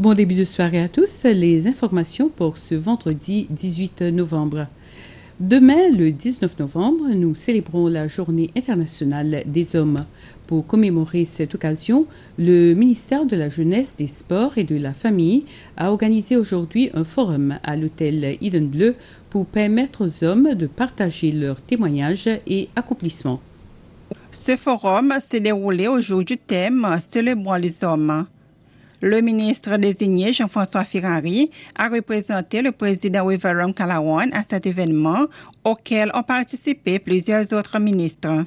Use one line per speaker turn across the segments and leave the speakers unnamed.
Bon début de soirée à tous. Les informations pour ce vendredi 18 novembre. Demain, le 19 novembre, nous célébrons la Journée internationale des hommes. Pour commémorer cette occasion, le ministère de la Jeunesse, des Sports et de la Famille a organisé aujourd'hui un forum à l'hôtel Eden Bleu pour permettre aux hommes de partager leurs témoignages et accomplissements.
Ce forum s'est déroulé au jour du thème « Célébrons les hommes ». Le ministre désigné Jean-François Ferrari a représenté le président Wiverum Kalawan à cet événement auquel ont participé plusieurs autres ministres.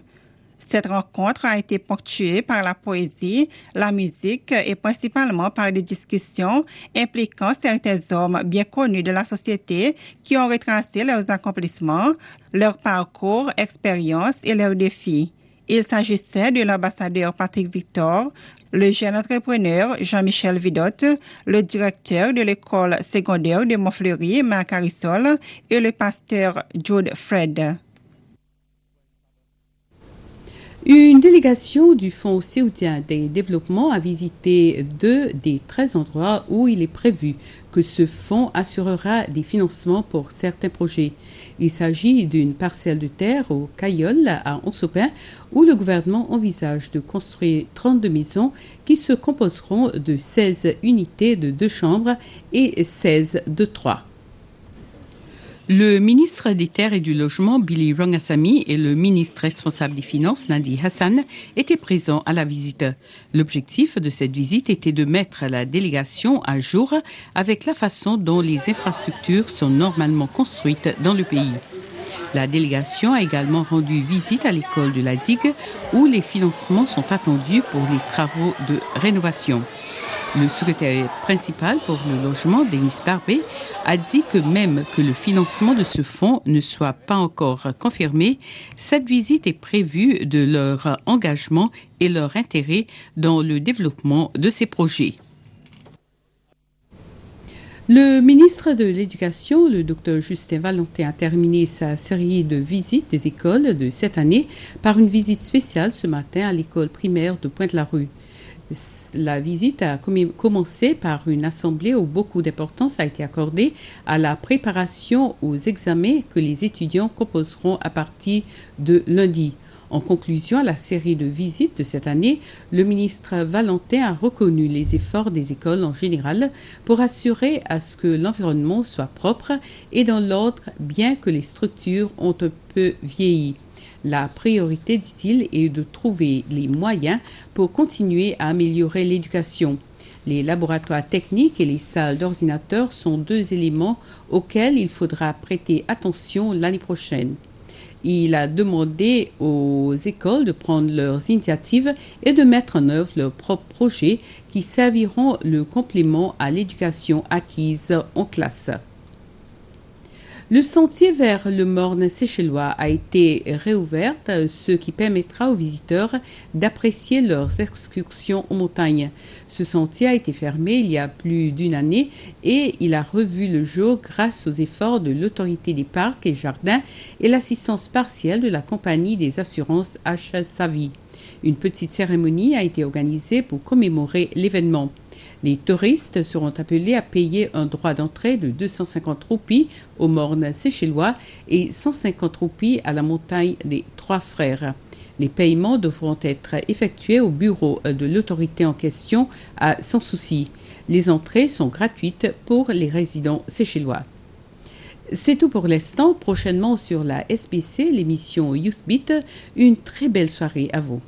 Cette rencontre a été ponctuée par la poésie, la musique et principalement par des discussions impliquant certains hommes bien connus de la société qui ont retracé leurs accomplissements, leur parcours, expériences et leurs défis. Il s'agissait de l'ambassadeur Patrick Victor, le jeune entrepreneur Jean-Michel Vidotte, le directeur de l'école secondaire de Montfleury, Marc Harrison, et le pasteur Jude Fred.
Une délégation du Fonds saoudien des développements a visité 2 des 13 endroits où il est prévu que ce fonds assurera des financements pour certains projets. Il s'agit d'une parcelle de terre au Cailleul à Onsopin où le gouvernement envisage de construire 32 maisons qui se composeront de 16 unités de 2 chambres et 16 de 3. Le ministre des Terres et du Logement, Billy Rangasamy, et le ministre responsable des Finances, Nadi Hassan, étaient présents à la visite. L'objectif de cette visite était de mettre la délégation à jour avec la façon dont les infrastructures sont normalement construites dans le pays. La délégation a également rendu visite à l'école de la digue où les financements sont attendus pour les travaux de rénovation. Le secrétaire principal pour le logement, Denis Barbé, a dit que même que le financement de ce fonds ne soit pas encore confirmé, cette visite est prévue de leur engagement et leur intérêt dans le développement de ces projets. Le ministre de l'Éducation, le Dr Justin Valentin, a terminé sa série de visites des écoles de cette année par une visite spéciale ce matin à l'école primaire de Pointe-la-Rue. La visite a commencé par une assemblée où beaucoup d'importance a été accordée à la préparation aux examens que les étudiants composeront à partir de lundi. En conclusion à la série de visites de cette année, le ministre Valentin a reconnu les efforts des écoles en général pour assurer à ce que l'environnement soit propre et dans l'ordre, bien que les structures ont un peu vieilli. La priorité, dit-il, est de trouver les moyens pour continuer à améliorer l'éducation. Les laboratoires techniques et les salles d'ordinateurs sont 2 éléments auxquels il faudra prêter attention l'année prochaine. Il a demandé aux écoles de prendre leurs initiatives et de mettre en œuvre leurs propres projets qui serviront le complément à l'éducation acquise en classe. Le sentier vers le Morne séchellois a été réouvert, ce qui permettra aux visiteurs d'apprécier leurs excursions en montagne. Ce sentier a été fermé il y a plus d'1 année et il a revu le jour grâce aux efforts de l'autorité des parcs et jardins et l'assistance partielle de la compagnie des assurances H. Savvy. Une petite cérémonie a été organisée pour commémorer l'événement. Les touristes seront appelés à payer un droit d'entrée de 250 roupies au Morne séchellois et 150 roupies à la montagne des Trois Frères. Les paiements devront être effectués au bureau de l'autorité en question à Sans Souci. Les entrées sont gratuites pour les résidents séchellois. C'est tout pour l'instant. Prochainement sur la SBC, l'émission Youth Beat. Une très belle soirée à vous.